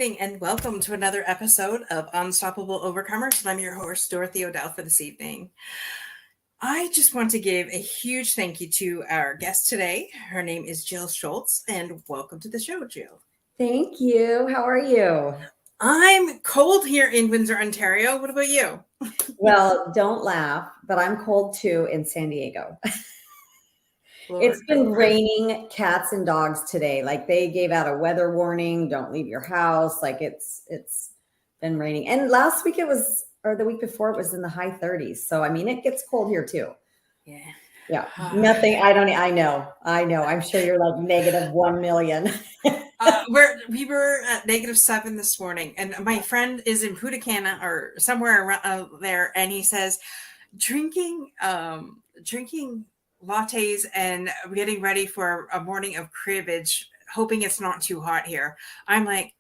morning, and welcome to another episode of Unstoppable Overcomers. And I'm your host, Dorothy O'Dell, for this evening. I just want to give a huge thank you to our guest today. Her name is Jill Schultz, and welcome to the show, Jill. Thank you. How are you? I'm cold here in Windsor, Ontario. What about you? Well, don't laugh, but I'm cold too in San Diego. Lord. It's been raining cats and dogs today. Like they gave out a weather warning, don't leave your house. Like it's been raining. And last week or the week before it was in the high 30s. So I mean it gets cold here too. Yeah. Yeah. Nothing. I know. I'm sure you're like negative 1 million. We were at -7 this morning, and my friend is in Punta Cana or somewhere around there, and he says drinking lattes and getting ready for a morning of cribbage, hoping it's not too hot here. I'm like,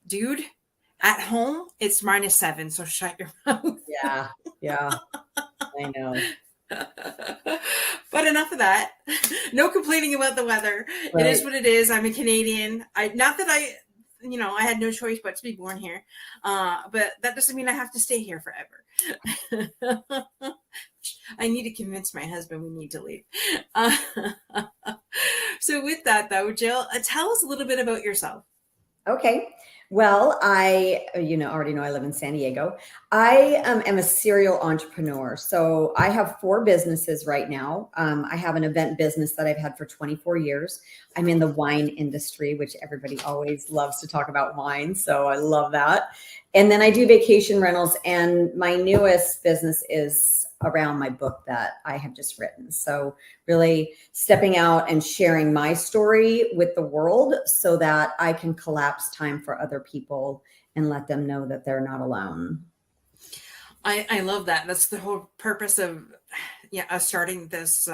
dude, at home it's -7, so shut your mouth. Yeah. I know. But enough of that. No complaining about the weather. Right. It is what it is. I'm a Canadian. Not that I had no choice but to be born here. But that doesn't mean I have to stay here forever. I need to convince my husband we need to leave. So with that though, Jill, tell us a little bit about yourself. Okay. Well, I already know I live in San Diego. I am a serial entrepreneur. So I have 4 businesses right now. I have an event business that I've had for 24 years. I'm in the wine industry, which everybody always loves to talk about wine. So I love that. And then I do vacation rentals. And my newest business is around my book that I have just written. So really stepping out and sharing my story with the world so that I can collapse time for other people and let them know that they're not alone. I love that. That's the whole purpose of us starting this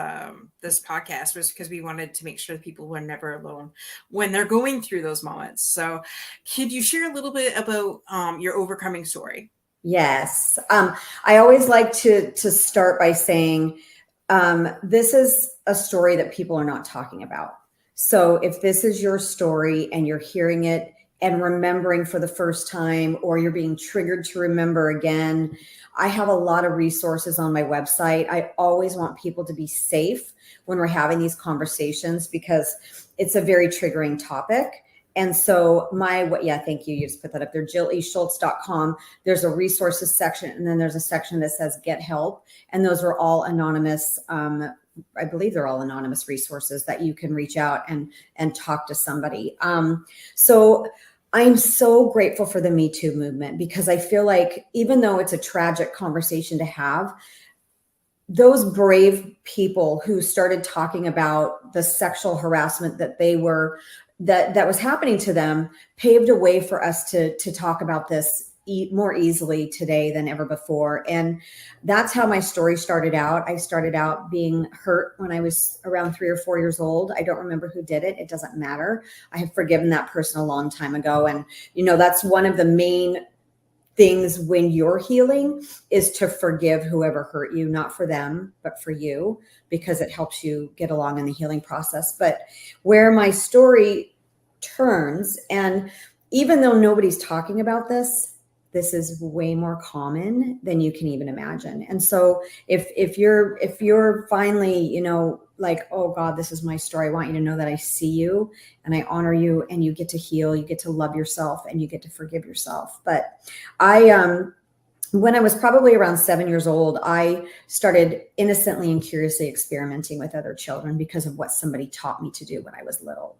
this podcast, was because we wanted to make sure that people were never alone when they're going through those moments. So could you share a little bit about your overcoming story? Yes. I always like to start by saying this is a story that people are not talking about. So if this is your story and you're hearing it and remembering for the first time, or you're being triggered to remember again, I have a lot of resources on my website. I always want people to be safe when we're having these conversations because it's a very triggering topic. And so thank you. You just put that up there, jilleschultz.com. There's a resources section, and then there's a section that says get help. And those are all anonymous. I believe they're all anonymous resources that you can reach out and talk to somebody. So I'm so grateful for the Me Too movement, because I feel like even though it's a tragic conversation to have, those brave people who started talking about the sexual harassment that that was happening to them paved a way for us to talk about this more easily today than ever before. And that's how my story started out. I started out being hurt when I was around 3 or 4 years old. I don't remember who did it. It doesn't matter. I have forgiven that person a long time ago. And, that's one of the main things when you're healing is to forgive whoever hurt you, not for them, but for you, because it helps you get along in the healing process. But where my story turns, and even though nobody's talking about this is way more common than you can even imagine. And so if you're finally, like, oh God, this is my story, I want you to know that I see you and I honor you, and you get to heal, you get to love yourself, and you get to forgive yourself. But when I was probably around 7 years old, I started innocently and curiously experimenting with other children because of what somebody taught me to do when I was little.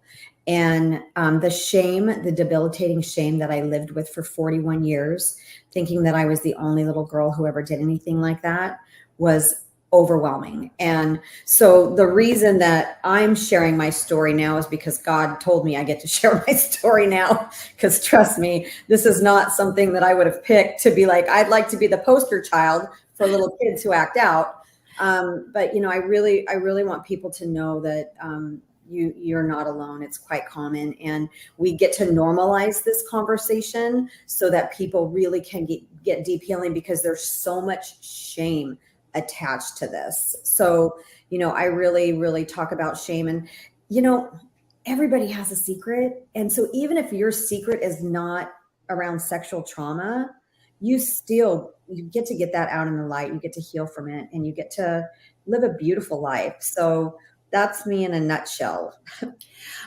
And the debilitating shame that I lived with for 41 years, thinking that I was the only little girl who ever did anything like that, was overwhelming. And so the reason that I'm sharing my story now is because God told me I get to share my story now. Because trust me, this is not something that I would have picked to be like, I'd like to be the poster child for little kids who act out. But I really want people to know that you're not alone. It's quite common. And we get to normalize this conversation so that people really can get deep healing, because there's so much shame attached to this. So, I really, really talk about shame. And, everybody has a secret. And so even if your secret is not around sexual trauma, you get to get that out in the light. You get to heal from it, and you get to live a beautiful life. So that's me in a nutshell.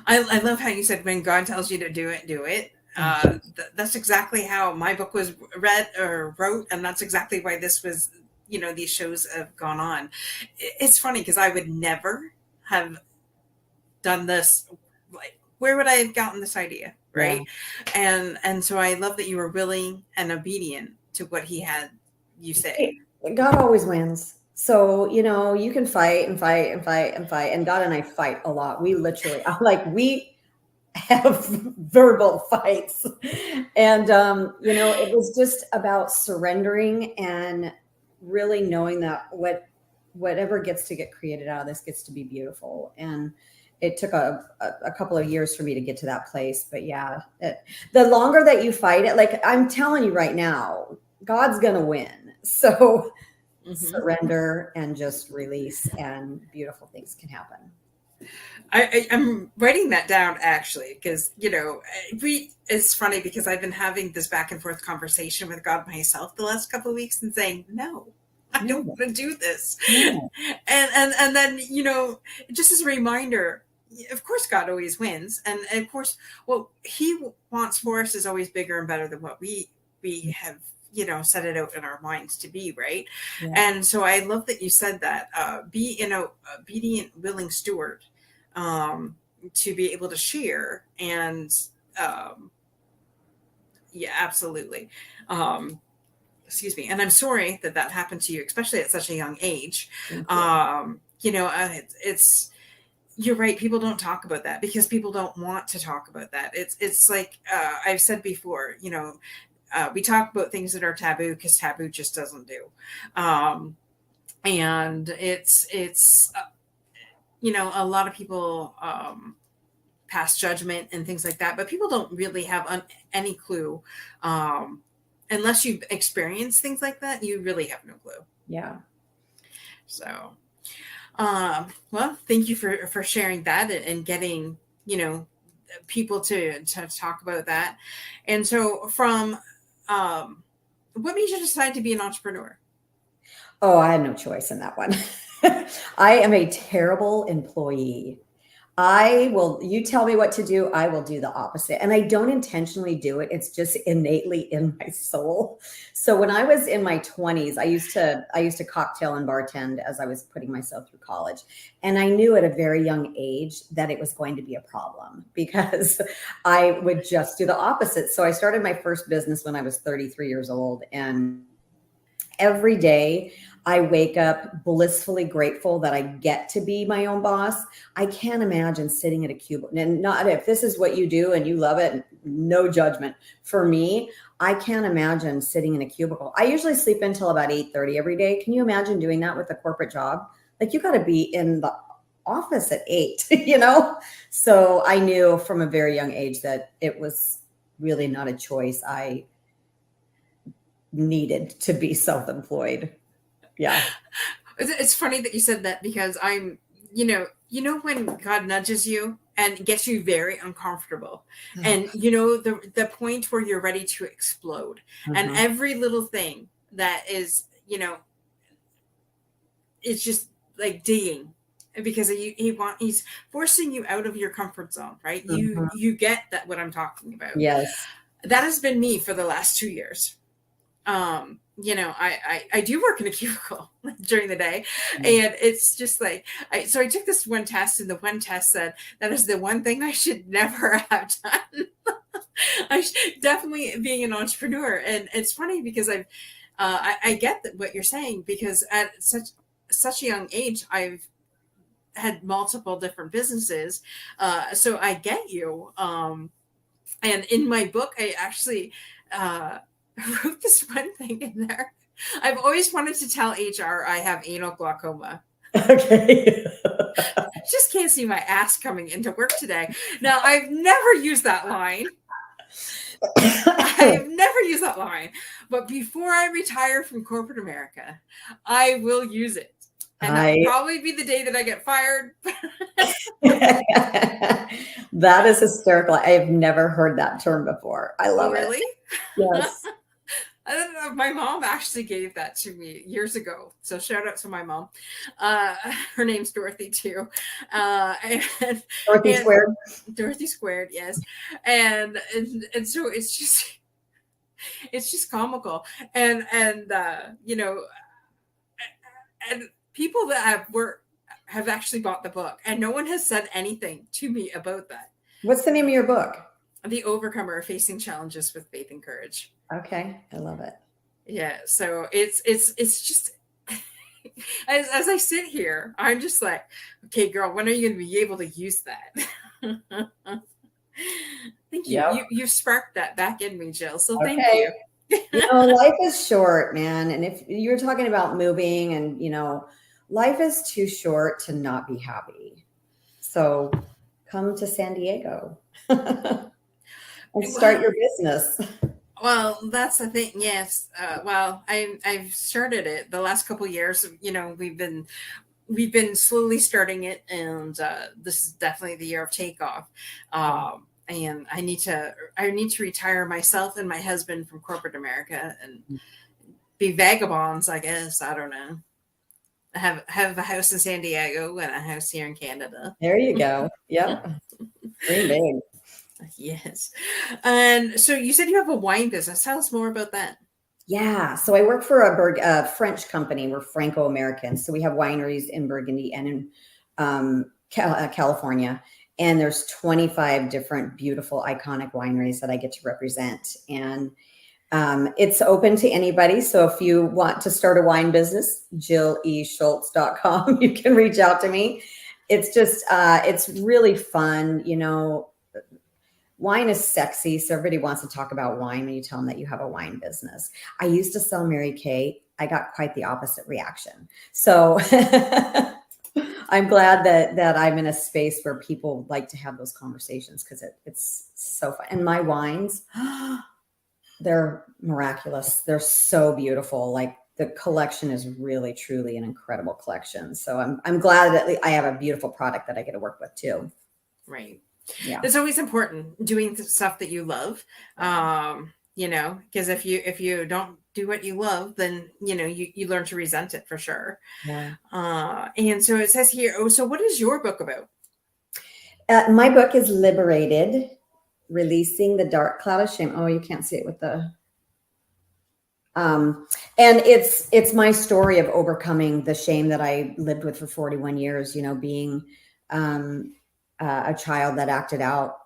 I love how you said, when God tells you to do it, do it. That's exactly how my book was read or wrote, and that's exactly why this was, these shows have gone on. It's funny because I would never have done this. Like, where would I have gotten this idea, right? And so I love that you were willing and obedient to what he had you say. God always wins. So, you can fight and fight and fight and fight. And God and I fight a lot. We literally, we have verbal fights. And, it was just about surrendering and really knowing that whatever gets to get created out of this gets to be beautiful. And it took a couple of years for me to get to that place. But yeah, the longer that you fight it, like I'm telling you right now, God's going to win. So surrender and just release, and beautiful things can happen. I'm writing that down actually, because it's funny because I've been having this back and forth conversation with God myself the last couple of weeks and saying, no, I don't want to do this. And then, just as a reminder, of course, God always wins. And of course, what he wants for us is always bigger and better than what we have, set it out in our minds to be, right? Yeah. And so I love that you said that, be an obedient, willing steward, to be able to share. And absolutely. Excuse me. And I'm sorry that happened to you, especially at such a young age. It's you're right. People don't talk about that because people don't want to talk about that. It's like, I've said before, we talk about things that are taboo because taboo just doesn't do. And it's a lot of people pass judgment and things like that, but people don't really have any clue. Unless you've experienced things like that, you really have no clue. Yeah. So, well, thank you for sharing that and getting, people to talk about that. And so what made you decide to be an entrepreneur? Oh, I had no choice in that one. I am a terrible employee. You tell me what to do, I will do the opposite. And I don't intentionally do it. It's just innately in my soul. So when I was in my 20s, I used to cocktail and bartend as I was putting myself through college. And I knew at a very young age that it was going to be a problem because I would just do the opposite. So I started my first business when I was 33 years old. And every day I wake up blissfully grateful that I get to be my own boss. I can't imagine sitting at a cubicle, and not if this is what you do and you love it, no judgment. For me, I can't imagine sitting in a cubicle. I usually sleep until about 8:30 every day. Can you imagine doing that with a corporate job? Like, you got to be in the office at 8, So I knew from a very young age that it was really not a choice. I needed to be self-employed. Yeah. It's funny that you said that because I'm, when God nudges you and gets you very uncomfortable and, the point where you're ready to explode and every little thing that is, it's just like digging because he's forcing you out of your comfort zone, right? You get that, what I'm talking about. Yes. That has been me for the last 2 years. I do work in a cubicle during the day, and it's just like, so I took this one test, and the one test said that is the one thing I should never have done. Definitely being an entrepreneur. And it's funny because I get what you're saying, because at such a young age, I've had multiple different businesses. So I get you. And in my book, I actually, wrote this one thing in there. I've always wanted to tell HR I have anal glaucoma. Okay. Just can't see my ass coming into work today. Now, I've never used that line. I have never used that line. But before I retire from corporate America, I will use it. And that'll probably be the day that I get fired. That is hysterical. I have never heard that term before. I love Really? it. Yes. I don't know. My mom actually gave that to me years ago. So shout out to my mom. Her name's Dorothy too. And Dorothy Squared. Dorothy Squared, yes. And so it's just comical. And you know, and people that have actually bought the book, and no one has said anything to me about that. What's the name of your book? The Overcomer: Facing Challenges with Faith and Courage. Okay, I love it. Yeah, so it's just as I sit here, I'm just like, okay, girl, when are you going to be able to use that? Thank you. Yep. You sparked that back in me, Jill. So thank Okay. you. Life is short, man. And if you're talking about moving and, life is too short to not be happy. So come to San Diego and start your business. Well, that's the thing. Yes. Well, I've started it the last couple of years. We've been slowly starting it, and this is definitely the year of takeoff. And I need to retire myself and my husband from corporate America and be vagabonds, I guess. I don't know. Have a house in San Diego and a house here in Canada. There you go. Yep. Pretty big. Yes. And so you said you have a wine business. Tell us more about that. Yeah. So I work for a French company. We're Franco-Americans. So we have wineries in Burgundy and in California. And there's 25 different beautiful, iconic wineries that I get to represent. And it's open to anybody. So if you want to start a wine business, JillESchultz.com, you can reach out to me. It's just, it's really fun. Wine is sexy. So everybody wants to talk about wine when you tell them that you have a wine business. I used to sell Mary Kay. I got quite the opposite reaction. So I'm glad that I'm in a space where people like to have those conversations because it's so fun. And my wines, they're miraculous. They're so beautiful. Like the collection is really, truly an incredible collection. So I'm glad that I have a beautiful product that I get to work with too. Right. Yeah. It's always important doing stuff that you love. Because if you don't do what you love, then, you learn to resent it for sure. Yeah. And so it says here, so what is your book about? My book is Liberated, Releasing the Dark Cloud of Shame. Oh, you can't see it with the, and it's my story of overcoming the shame that I lived with for 41 years, being, a child that acted out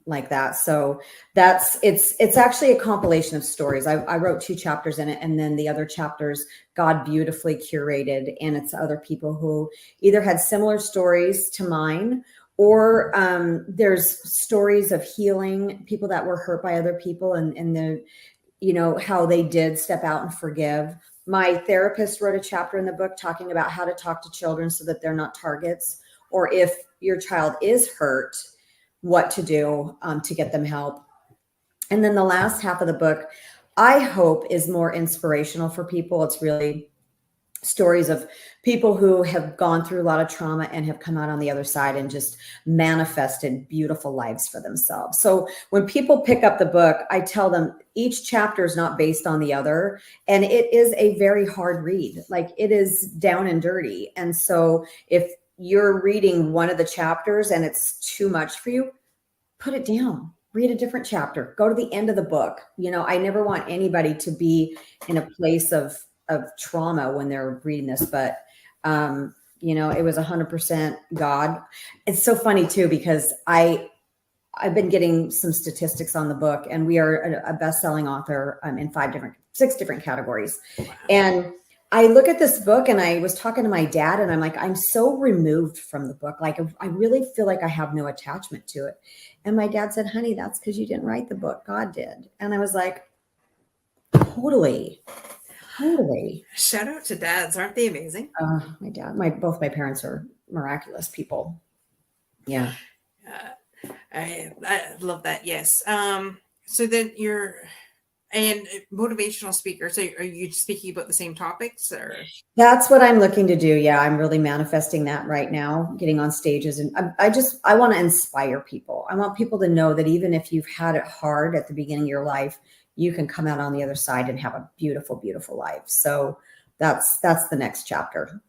like that. So it's actually a compilation of stories. I wrote 2 chapters in it, and then the other chapters God beautifully curated, and it's other people who either had similar stories to mine, or there's stories of healing, people that were hurt by other people, and the how they did step out and forgive. My therapist wrote a chapter in the book talking about how to talk to children so that they're not targets, or if your child is hurt, what to do to get them help. And then the last half of the book, I hope, is more inspirational for people. It's really stories of people who have gone through a lot of trauma and have come out on the other side and just manifested beautiful lives for themselves. So when people pick up the book, I tell them each chapter is not based on the other. And it is a very hard read. Like, it is down and dirty. And so if you're reading one of the chapters and it's too much for you, put it down, read a different chapter, go to the end of the book. I never want anybody to be in a place of trauma when they're reading this, but it was 100% God. It's so funny too, because I've been getting some statistics on the book, and we are a best-selling author in 6 different categories. Wow. And I look at this book, and I was talking to my dad, and I'm like, I'm so removed from the book. Like, I really feel like I have no attachment to it. And my dad said, honey, that's because you didn't write the book. God did. And I was like, totally. Shout out to dads. Aren't they amazing? My dad, both my parents are miraculous people. Yeah. I love that. Yes. So then And motivational speakers, so are you speaking about the same topics or? That's what I'm looking to do. Yeah, I'm really manifesting that right now, getting on stages. And I want to inspire people. I want people to know that even if you've had it hard at the beginning of your life, you can come out on the other side and have a beautiful, beautiful life. So that's the next chapter.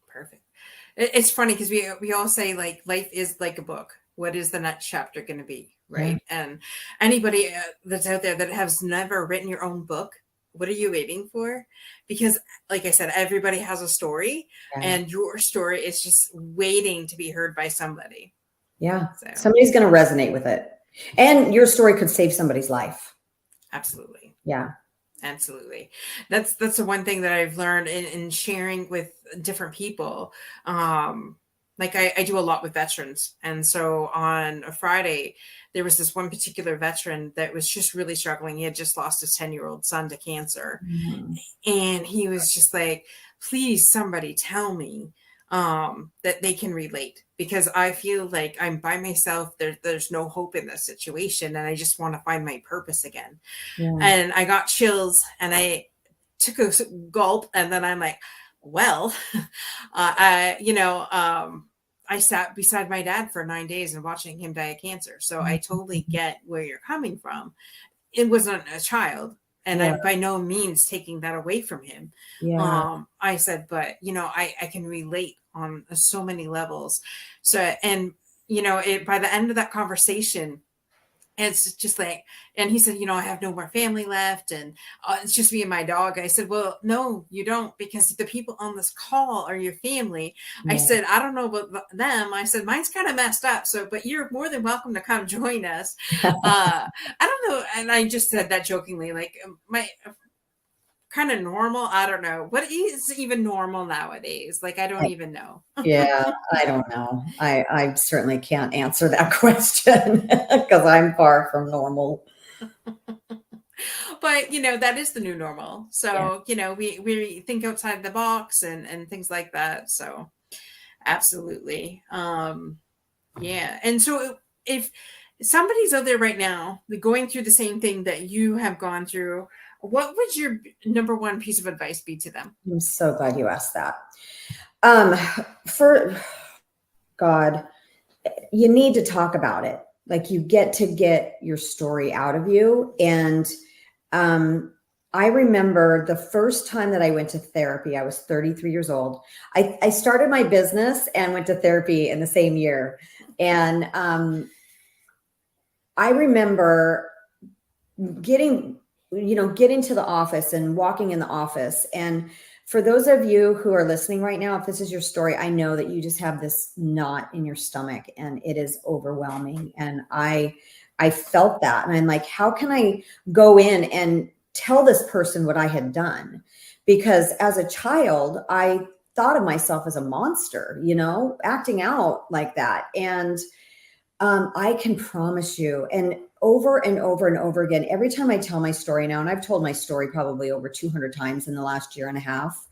Perfect. It's funny because we all say like life is like a book. What is the next chapter going to be, right? Yeah. And anybody that's out there that has never written your own book, what are you waiting for? Because, like I said, everybody has a story, Yeah. and your story is just waiting to be heard by somebody. Yeah. So Somebody's going to resonate with it, and your story could save somebody's life. absolutely. Yeah. Absolutely. That's the one thing that I've learned in sharing with different people. Like I do a lot with veterans. And so on a Friday, there was this one particular veteran that was just really struggling. He had just lost his 10-year-old son to cancer. Mhm. And he was just like, please, somebody tell me that they can relate, because I feel like I'm by myself. There's no hope in this situation. And I just want to find my purpose again. Yeah. And I got chills and I took a gulp, and then I'm like, well, I sat beside my dad for 9 days and watching him die of cancer. So I totally get where you're coming from. It wasn't a child, and Yeah. I'm by no means taking that away from him. Yeah. I said, but I can relate on so many levels. So, and by the end of that conversation, it's just like, and he said, I have no more family left, and it's just me and my dog. I said, well, no, you don't, because the people on this call are your family. I Yeah. said, I don't know about them. I said, mine's kind of messed up. So, but you're more than welcome to come join us. I don't know. And I just said that jokingly, like my kind of normal. I don't know what is even normal nowadays. Like, I don't even know. Yeah, I don't know. I certainly can't answer that question because I'm far from normal. But that is the new normal. Yeah. So we think outside the box and things like that. So absolutely. Yeah. And so if somebody's out there right now going through the same thing that you have gone through, what would your number one piece of advice be to them? I'm so glad you asked that. For God, you need to talk about it. Like, you get to get your story out of you. And I remember the first time that I went to therapy, I was 33 years old. I started my business and went to therapy in the same year. And I remember getting to the office and walking in the office. And for those of you who are listening right now, if this is your story, I know that you just have this knot in your stomach and it is overwhelming. And I felt that. And I'm like, how can I go in and tell this person what I had done? Because as a child, I thought of myself as a monster, acting out like that. And I can promise you, and over and over and over again, every time I tell my story now, and I've told my story probably over 200 times in the last year and a half,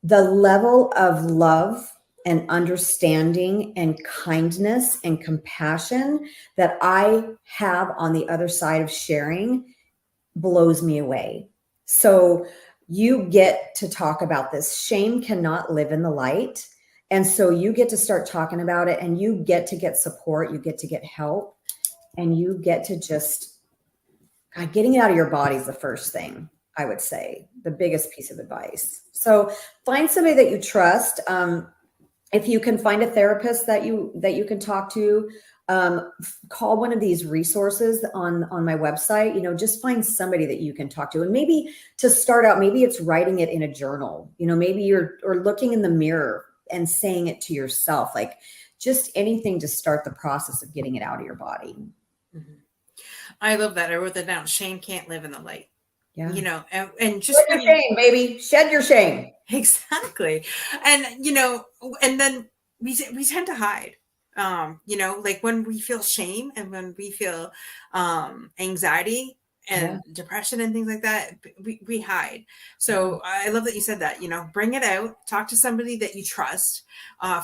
the level of love and understanding and kindness and compassion that I have on the other side of sharing blows me away. So you get to talk about this. Shame cannot live in the light. And so you get to start talking about it, and you get to get support, you get to get help, and you get to just getting it out of your body is the first thing, I would say, the biggest piece of advice. So find somebody that you trust. If you can find a therapist that you can talk to, call one of these resources on my website. Just find somebody that you can talk to. And maybe to start out, maybe it's writing it in a journal. Maybe you're looking in the mirror and saying it to yourself, like just anything to start the process of getting it out of your body. Mm-hmm. I love that. I wrote that down. Shame can't live in the light. Yeah. And just shed your shame, baby. Shed your shame. Exactly. And and then we tend to hide. Like when we feel shame and when we feel anxiety and depression and things like that, we hide. So I love that you said that. Bring it out, talk to somebody that you trust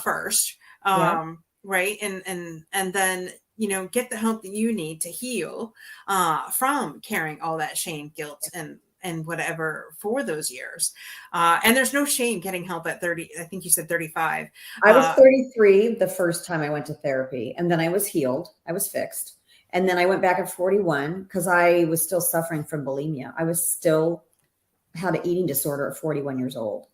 first. Right. And then get the help that you need to heal from carrying all that shame, guilt, and whatever for those years. And there's no shame getting help at 30. I think you said 35. I was 33 the first time I went to therapy, and then I was healed. I was fixed. And then I went back at 41 because I was still suffering from bulimia. I was still had an eating disorder at 41 years old.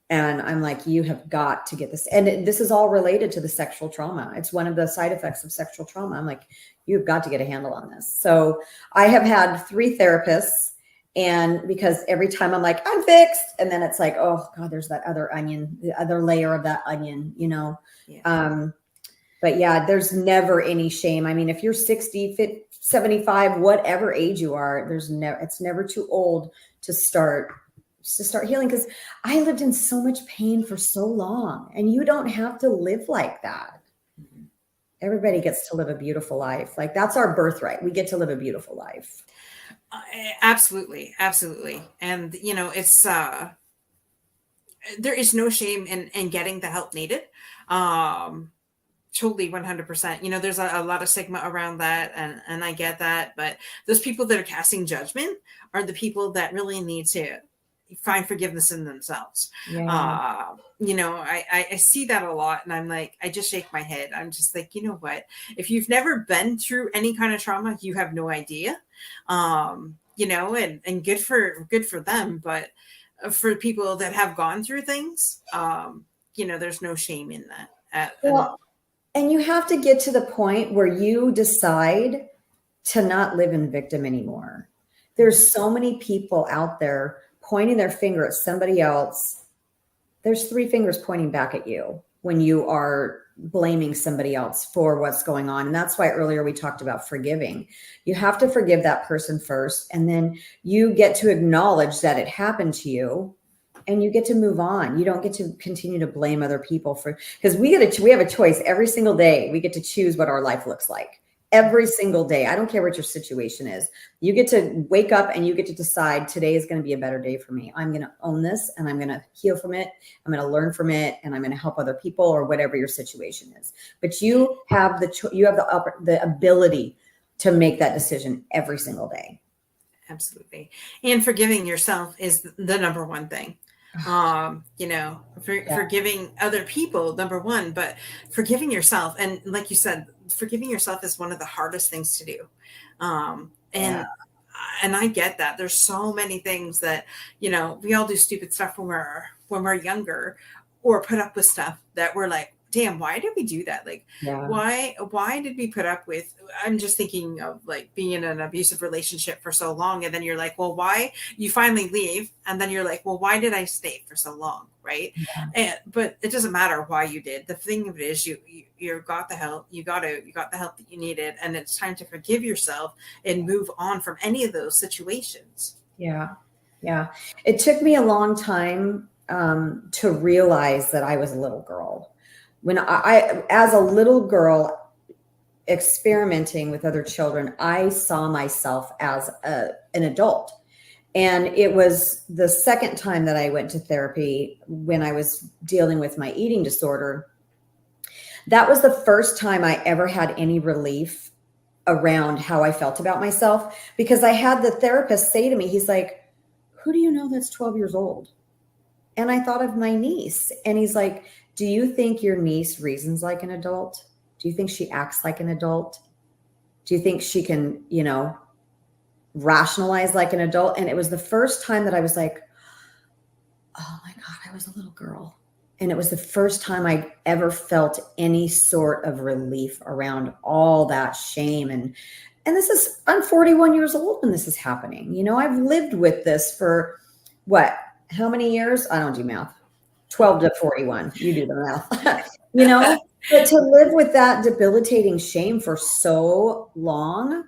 And I'm like, you have got to get this. And this is all related to the sexual trauma. It's one of the side effects of sexual trauma. I'm like, you've got to get a handle on this. So I have had 3 therapists. And because every time I'm like, I'm fixed. And then it's like, oh God, there's that other onion, the other layer of that onion, Yeah. But yeah, there's never any shame. I mean, if you're 60, 50, 75, whatever age you are, it's never too old to start healing. Because I lived in so much pain for so long, and you don't have to live like that. Everybody gets to live a beautiful life. Like, that's our birthright. We get to live a beautiful life. Absolutely. And it's there is no shame in getting the help needed. Totally 100%. There's a lot of stigma around that, and I get that, but those people that are casting judgment are the people that really need to find forgiveness in themselves. Yeah. I see that a lot, and I'm like, I just shake my head. I'm just like, you know what? If you've never been through any kind of trauma, you have no idea. And good for them, but for people that have gone through things, there's no shame in that. And you have to get to the point where you decide to not live in victim anymore. There's so many people out there pointing their finger at somebody else. There's 3 fingers pointing back at you when you are blaming somebody else for what's going on. And that's why earlier we talked about forgiving. You have to forgive that person first, and then you get to acknowledge that it happened to you, and you get to move on. You don't get to continue to blame other people because we have a choice every single day. We get to choose what our life looks like every single day. I don't care what your situation is. You get to wake up and you get to decide, today is going to be a better day for me. I'm going to own this, and I'm going to heal from it. I'm going to learn from it, and I'm going to help other people, or whatever your situation is. But you have the ability to make that decision every single day. Absolutely. And forgiving yourself is the number one thing. Forgiving other people, number one, but forgiving yourself. And like you said, forgiving yourself is one of the hardest things to do. And I get that. There's so many things that, we all do stupid stuff when we're younger, or put up with stuff that we're like, damn, why did we do that? Like, why did we put up with, I'm just thinking of like being in an abusive relationship for so long. And then you're like, well, why? You finally leave. And then you're like, well, why did I stay for so long? Right. Yeah. But it doesn't matter why you did. The thing of it is you got the help. You got the help that you needed. And it's time to forgive yourself and move on from any of those situations. Yeah. Yeah. It took me a long time to realize that I was a little girl. When I, as a little girl experimenting with other children, I saw myself as an adult. And it was the second time that I went to therapy when I was dealing with my eating disorder. That was the first time I ever had any relief around how I felt about myself, because I had the therapist say to me, he's like, who do you know that's 12 years old? And I thought of my niece, and he's like, do you think your niece reasons like an adult? Do you think she acts like an adult? Do you think she can, rationalize like an adult? And it was the first time that I was like, oh my God, I was a little girl. And it was the first time I ever felt any sort of relief around all that shame. And I'm 41 years old when this is happening. I've lived with this for how many years? I don't do math. 12 to 41. You do the math. But to live with that debilitating shame for so long,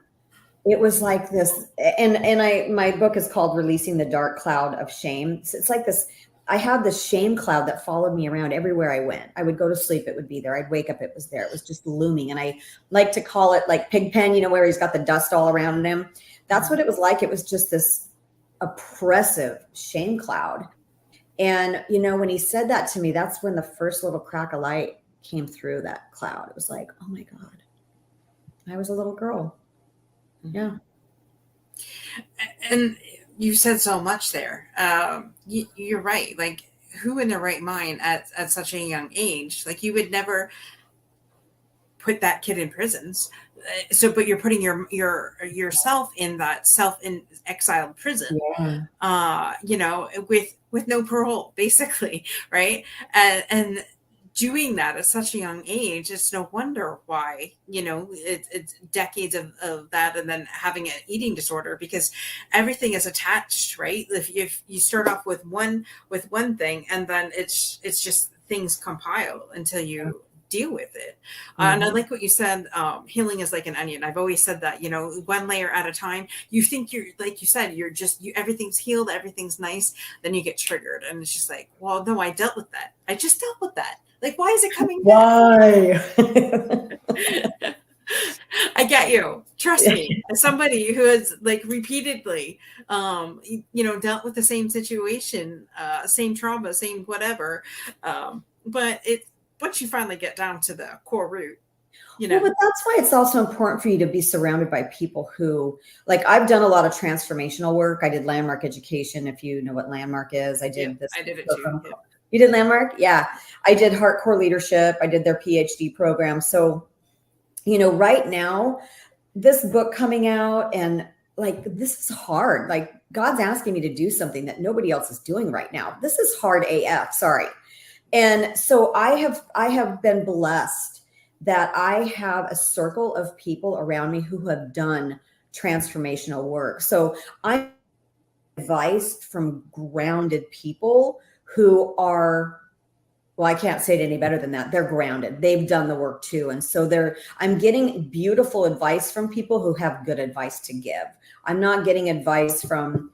it was like this. And my book is called Releasing the Dark Cloud of Shame. So it's like this. I had this shame cloud that followed me around everywhere I went. I would go to sleep, it would be there. I'd wake up, it was there. It was just looming. And I like to call it like Pigpen, where he's got the dust all around him. That's what it was like. It was just this oppressive shame cloud. And, when he said that to me, that's when the first little crack of light came through that cloud. It was like, oh my God, I was a little girl. Yeah. And you said so much there. You're right. Like, who in their right mind at such a young age, like, you would never put that kid in prisons. So, but you're putting yourself in that self in exiled prison, Yeah. with no parole, basically, right? And doing that at such a young age, it's no wonder why, it's decades of that, and then having an eating disorder, because everything is attached, right? If you start off with one thing, and then it's just things compile until you deal with it. And I like what you said, healing is like an onion. I've always said that, one layer at a time. You think you're, like you said, everything's healed, everything's nice, then you get triggered, and it's just like, well, no, I dealt with that. I just dealt with that. Like, why is it coming back? Why? I get you. Trust me. As somebody who has, like, repeatedly, dealt with the same situation, same trauma, same whatever. But once you finally get down to the core root, Well, but that's why it's also important for you to be surrounded by people who, like, I've done a lot of transformational work. I did Landmark Education. If you know what Landmark is, I did this. I did it too. Yeah. You did Landmark? Yeah. I did Heart Core Leadership. I did their PhD program. So, right now, this book coming out, and like, this is hard. Like, God's asking me to do something that nobody else is doing right now. This is hard AF. Sorry. And so I have been blessed that I have a circle of people around me who have done transformational work. So I'm advised from grounded people who are, well, I can't say it any better than that. They're grounded. They've done the work too. And so I'm getting beautiful advice from people who have good advice to give. I'm not getting advice from,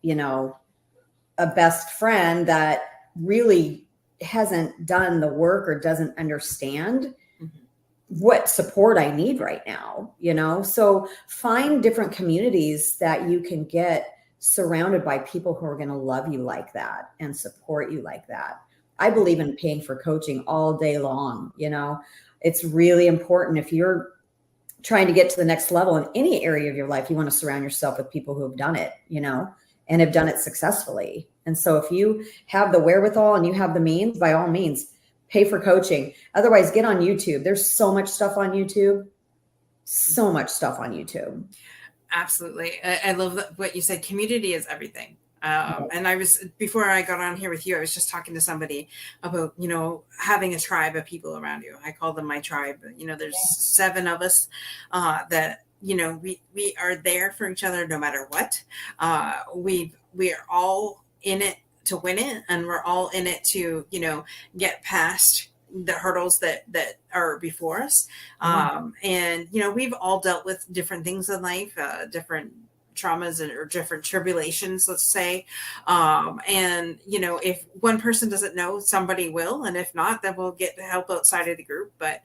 a best friend that really hasn't done the work or doesn't understand what support I need right now, So find different communities that you can get surrounded by people who are going to love you like that and support you like that. I believe in paying for coaching all day long. It's really important. If you're trying to get to the next level in any area of your life, you want to surround yourself with people who have done it, and have done it successfully. And so if you have the wherewithal and you have the means, by all means, pay for coaching. Otherwise, get on YouTube. There's so much stuff on YouTube. So much stuff on YouTube. Absolutely. I love what you said. Community is everything. And before I got on here with you, I was just talking to somebody about, having a tribe of people around you. I call them my tribe. There's 7 of us that, we are there for each other no matter what. We are all in it to win it, and we're all in it to, get past the hurdles that are before us. And, we've all dealt with different things in life, different traumas or different tribulations, let's say. And, if one person doesn't know, somebody will. And if not, then we'll get help outside of the group. But,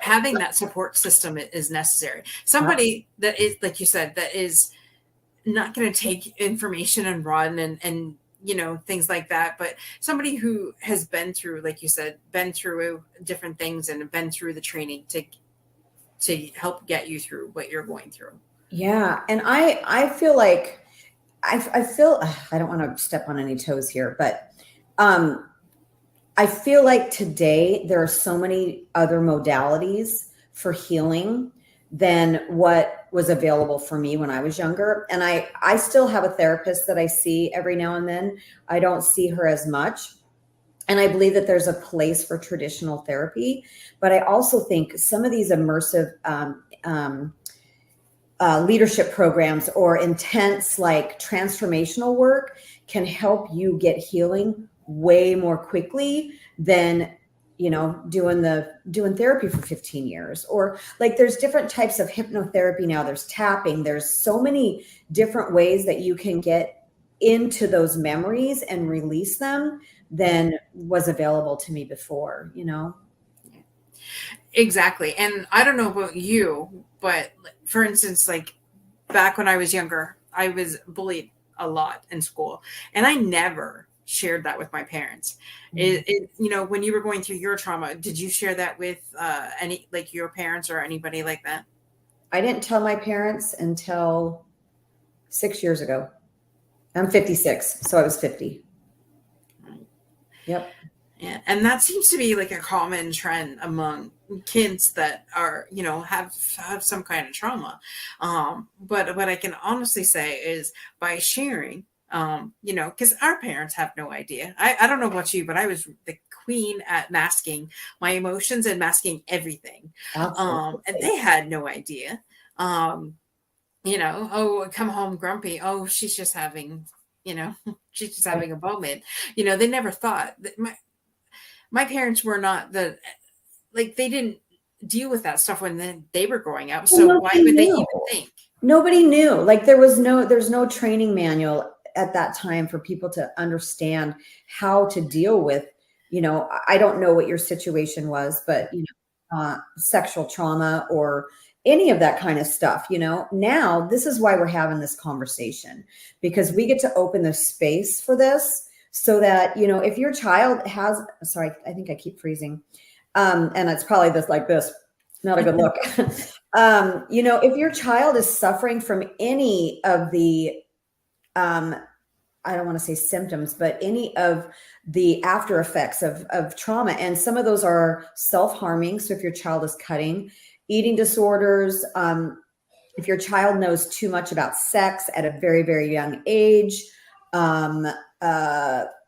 having that support system is necessary. Somebody that is, like you said, that is not going to take information and run and things like that, but somebody who has been through, like you said, been through different things and been through the training to help get you through what you're going through. Yeah. And I feel like I don't want to step on any toes here, but I feel like today there are so many other modalities for healing than what was available for me when I was younger. And I still have a therapist that I see every now and then. I don't see her as much. And I believe that there's a place for traditional therapy. But I also think some of these immersive leadership programs or intense, like, transformational work can help you get healing way more quickly than doing therapy for 15 years. Or, like, there's different types of hypnotherapy now. There's tapping. There's so many different ways that you can get into those memories and release them than was available to me before, Exactly. And I don't know about you, but for instance, like, back when I was younger, I was bullied a lot in school, and I never shared that with my parents. Mhm. When you were going through your trauma, did you share that with any, like your parents or anybody like that? I didn't tell my parents until 6 years ago. I'm 56, so I was 50. Yep. And that seems to be like a common trend among kids that are, have some kind of trauma. But what I can honestly say is by sharing, because our parents have no idea. I don't know about you, but I was the queen at masking my emotions and masking everything. And Absolutely. they had no idea. Oh, I come home grumpy. Oh, she's just having, she's just having a moment. They never thought that my parents were not they didn't deal with that stuff when they were growing up. Well, So why nobody would they knew. even think? Nobody knew. Like there's no training manual at that time for people to understand how to deal with, I don't know what your situation was, but sexual trauma or any of that kind of stuff. Now this is why we're having this conversation, because we get to open the space for this so that, if your child has, sorry, I think I keep freezing. And it's probably this, not a good look. If your child is suffering from any of the, I don't want to say symptoms, but any of the after effects of trauma, and some of those are self-harming. So if your child is cutting, eating disorders, if your child knows too much about sex at a very, very young age,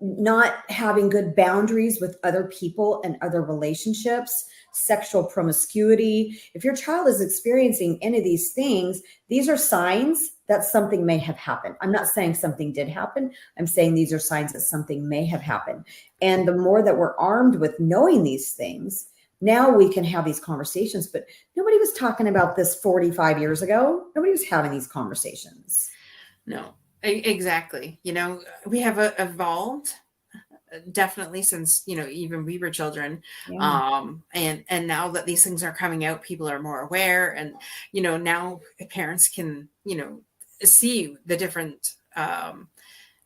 not having good boundaries with other people and other relationships, sexual promiscuity. If your child is experiencing any of these things, these are signs that something may have happened. I'm not saying something did happen. I'm saying these are signs that something may have happened. And the more that we're armed with knowing these things, now we can have these conversations. But nobody was talking about this 45 years ago. Nobody was having these conversations. No, exactly. We have evolved definitely since, even we were children. Yeah. And now that these things are coming out, people are more aware. And, now parents can, see the different,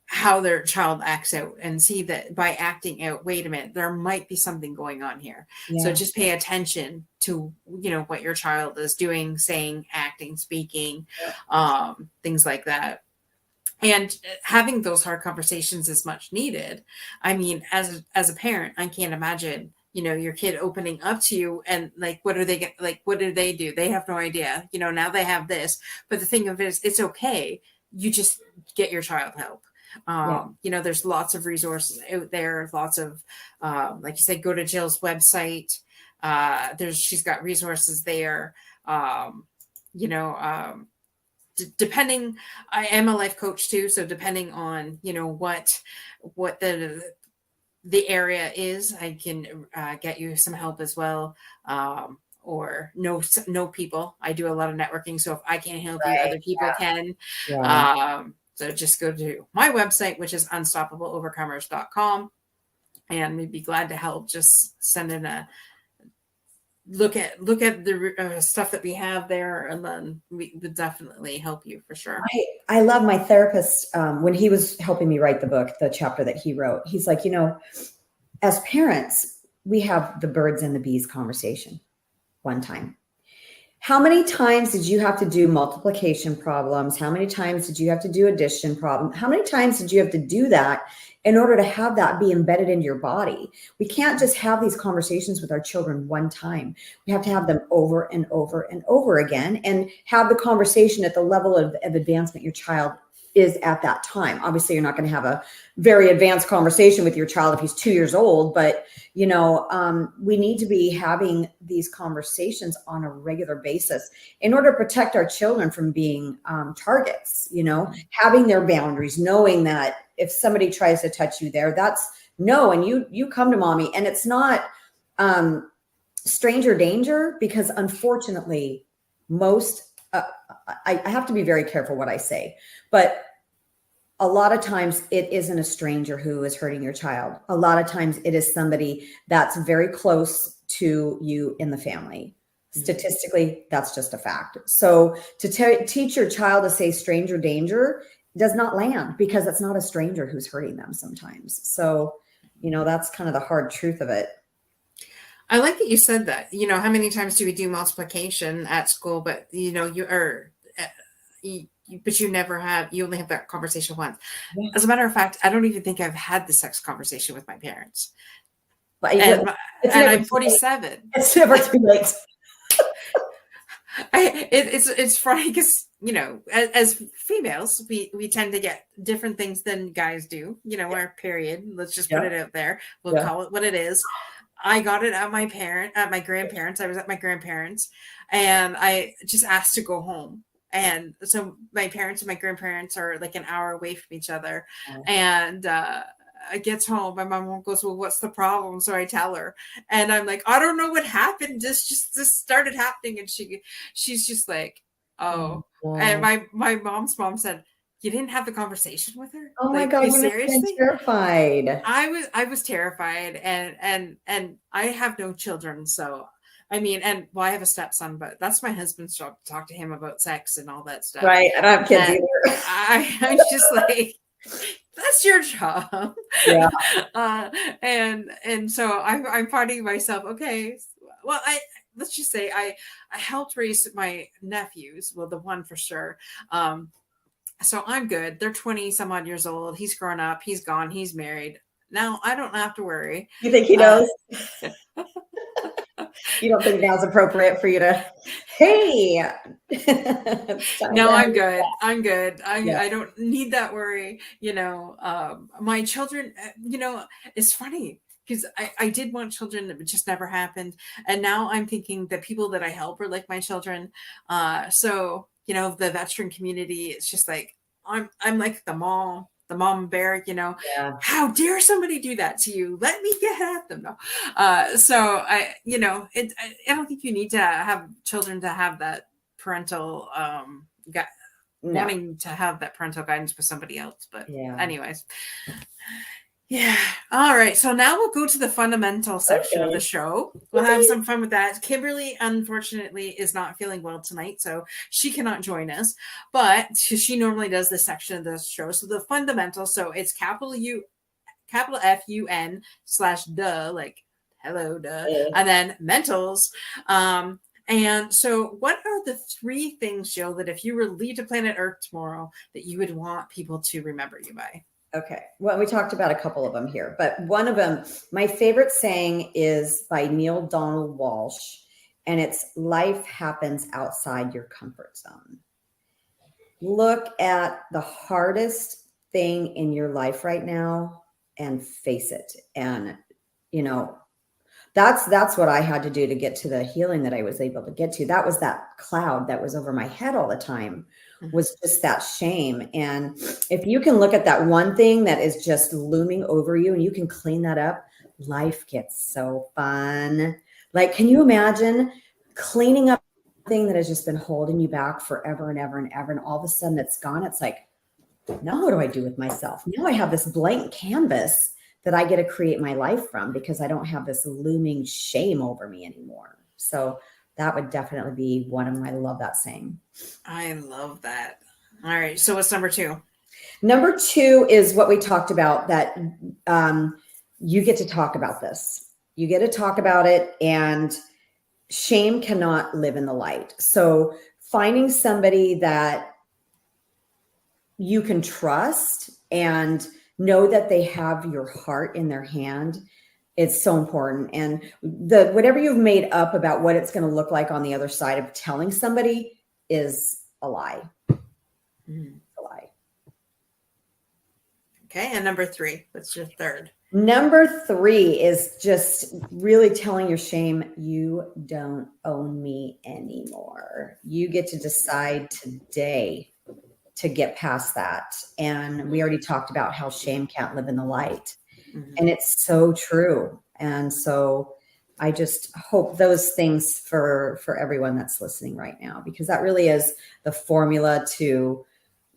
how their child acts out and see that by acting out, wait a minute, there might be something going on here. So Yeah. just pay attention to, what your child is doing, saying, acting, speaking, things like that. And having those hard conversations is much needed. I mean, as a parent, I can't imagine, your kid opening up to you and like, what are they like? What do? They have no idea. Now they have this. But the thing of it is, it's okay. You just get your child help. Yeah. There's lots of resources out there. Lots of, like you said, go to Jill's website. She's got resources there. Depending, I am a life coach too, so depending on what the area is, I can get you some help as well, or know people. I do a lot of networking, so if I can't help you, Right. other people can. Yeah. So just go to my website, which is unstoppableovercomers.com, and we'd be glad to help. Just send in a look at the stuff that we have there, and then we would definitely help you for sure. I love my therapist. When he was helping me write the book, the chapter that he wrote, he's like, as parents, we have the birds and the bees conversation one time. How many times did you have to do multiplication problems? How many times did you have to do addition problem? How many times did you have to do that in order to have that be embedded into your body? We can't just have these conversations with our children one time. We have to have them over and over and over again, and have the conversation at the level of advancement your child is at that time. Obviously, you're not going to have a very advanced conversation with your child if he's 2 years old, but we need to be having these conversations on a regular basis in order to protect our children from being targets, having their boundaries, knowing that if somebody tries to touch you there, that's no. And you come to mommy, and it's not stranger danger, because unfortunately I have to be very careful what I say, but a lot of times it isn't a stranger who is hurting your child. A lot of times it is somebody that's very close to you in the family. Statistically, that's just a fact. So to teach your child to say stranger danger does not land because it's not a stranger who's hurting them sometimes. So, that's kind of the hard truth of it. I like that you said that. How many times do we do multiplication at school, but you are, but you only have that conversation once. Yeah. As a matter of fact, I don't even think I've had the sex conversation with my parents. But And I'm 47. It's never too late. It's funny because as females we tend to get different things than guys do. Our period. Let's just put it out there. We'll call it what it is. I got it at my grandparents. I was at my grandparents, and I just asked to go home. And so my parents and my grandparents are like an hour away from each other, and I gets home, my mom goes, well, what's the problem? So I tell her, and I'm like, I don't know what happened. This started happening. And she's just like, oh. And my mom's mom said, you didn't have the conversation with her? Oh my God, seriously? Terrified. I was terrified, and I have no children. So, I mean, and I have a stepson, but that's my husband's job to talk to him about sex and all that stuff. Right. I don't have kids either. I'm just like, that's your job. Yeah. And so I'm finding myself, okay, well, let's just say I helped raise my nephews. Well, the one for sure. So I'm good. They're 20 some odd years old. He's grown up. He's gone. He's married. Now I don't have to worry. You think he knows? You don't think now's appropriate for you to, hey. No, I'm good. I'm good. I don't need that worry. My children, it's funny because I did want children, it just never happened. And now I'm thinking that people that I help are like my children. So, the veteran community, it's just like, I'm like the mom bear, how dare somebody do that to you? Let me get at them. No. So I don't think you need to have children to have that parental, wanting to have that parental guidance with somebody else. But anyways. Yeah. All right. So now we'll go to the fundamental section of the show. We'll have some fun with that. Kimberly, unfortunately, is not feeling well tonight, so she cannot join us. But she normally does this section of the show. So the fundamental. So it's capital FUN/duh, like hello, duh, and then mentals. And so what are the 3 things, Jill, that if you were to leave the planet Earth tomorrow that you would want people to remember you by? Okay. Well, we talked about a couple of them here, but one of them, my favorite saying is by Neil Donald Walsh, and it's life happens outside your comfort zone. Look at the hardest thing in your life right now and face it. And, that's what I had to do to get to the healing that I was able to get to. That was that cloud that was over my head all the time, was just that shame. And if you can look at that one thing that is just looming over you and you can clean that up, life gets so fun. Like, can you imagine cleaning up a thing that has just been holding you back forever and ever and ever, and all of a sudden it's gone? It's like, now what do I do with myself? Now I have this blank canvas that I get to create my life from because I don't have this looming shame over me anymore. So that would definitely be one of them. I love that saying. I love that. All right. So what's number 2? Number 2 is what we talked about, that you get to talk about this. You get to talk about it, and shame cannot live in the light. So finding somebody that you can trust and know that they have your heart in their hand, it's so important. And whatever you've made up about what it's going to look like on the other side of telling somebody is a lie. A lie. Okay. And number 3, what's your 3rd? Number 3 is just really telling your shame, you don't own me anymore. You get to decide today to get past that. And we already talked about how shame can't live in the light. And it's so true. And so I just hope those things for everyone that's listening right now, because that really is the formula to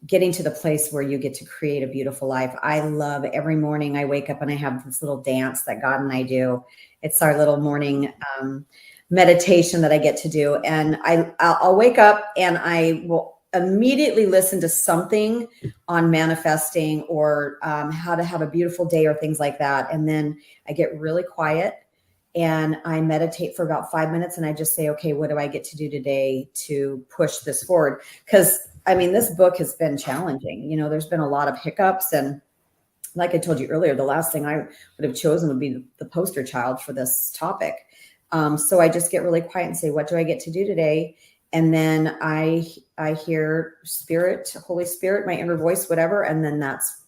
getting to the place where you get to create a beautiful life. I love every morning I wake up and I have this little dance that God and I do. It's our little morning meditation that I get to do. And I'll wake up and I will immediately listen to something on manifesting or how to have a beautiful day or things like that. And then I get really quiet and I meditate for about 5 minutes and I just say, okay, what do I get to do today to push this forward? Because I mean, this book has been challenging. You know, there's been a lot of hiccups. And like I told you earlier, the last thing I would have chosen would be the poster child for this topic. So I just get really quiet and say, what do I get to do today? And then I hear spirit, Holy Spirit, my inner voice, whatever. And then that's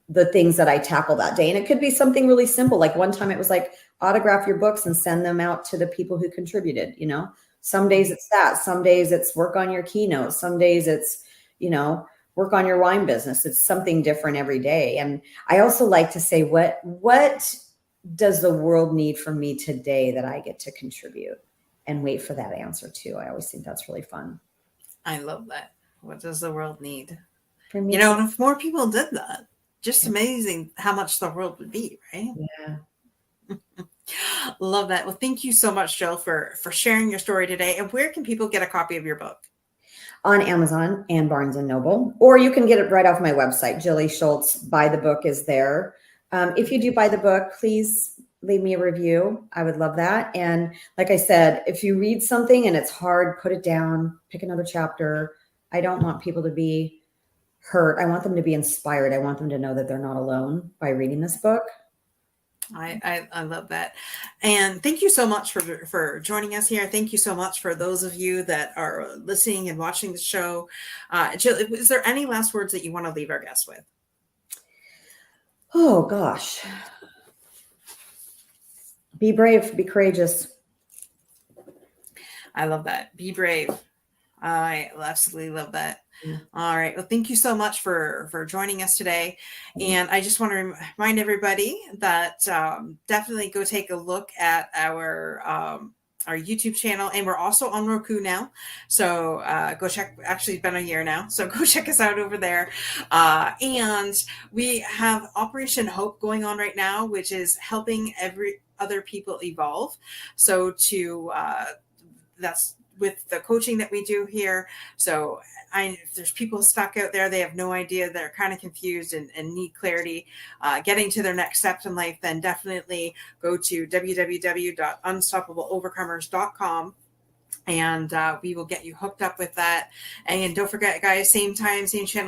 the things that I tackle that day. And it could be something really simple. Like one time it was like autograph your books and send them out to the people who contributed, you know. Some days it's that, some days it's work on your keynote. Some days it's, you know, work on your wine business. It's something different every day. And I also like to say, what does the world need from me today that I get to contribute? And wait for that answer too. I always think that's really fun. I love that. What does the world need? For me, You know, and if more people did that, just amazing how much the world would be, right? yeah. Love that. Well, thank you so much, Jill, for sharing your story today. And where can people get a copy of your book? On Amazon and Barnes and Noble, or you can get it right off my website. Jilly Schultz, Buy the Book is there. If you do buy the book, please leave me a review. I would love that. And like I said, if you read something and it's hard, put it down, pick another chapter. I don't want people to be hurt. I want them to be inspired. I want them to know that they're not alone by reading this book. I love that. And thank you so much for joining us here. Thank you so much for those of you that are listening and watching the show. Jill, is there any last words that you want to leave our guests with? Oh gosh. Be brave, be courageous. I love that. Be brave. I absolutely love that. Yeah. All right. Well, thank you so much for joining us today. And I just want to remind everybody that definitely go take a look at our YouTube channel, and we're also on Roku now. So go check. Actually, it's been a year now, so go check us out over there. And we have Operation Hope going on right now, which is helping other people evolve. So that's with the coaching that we do here. So if there's people stuck out there, they have no idea, they're kind of confused and need clarity, getting to their next steps in life, then definitely go to www.unstoppableovercomers.com. And we will get you hooked up with that. And don't forget, guys, same time, same channel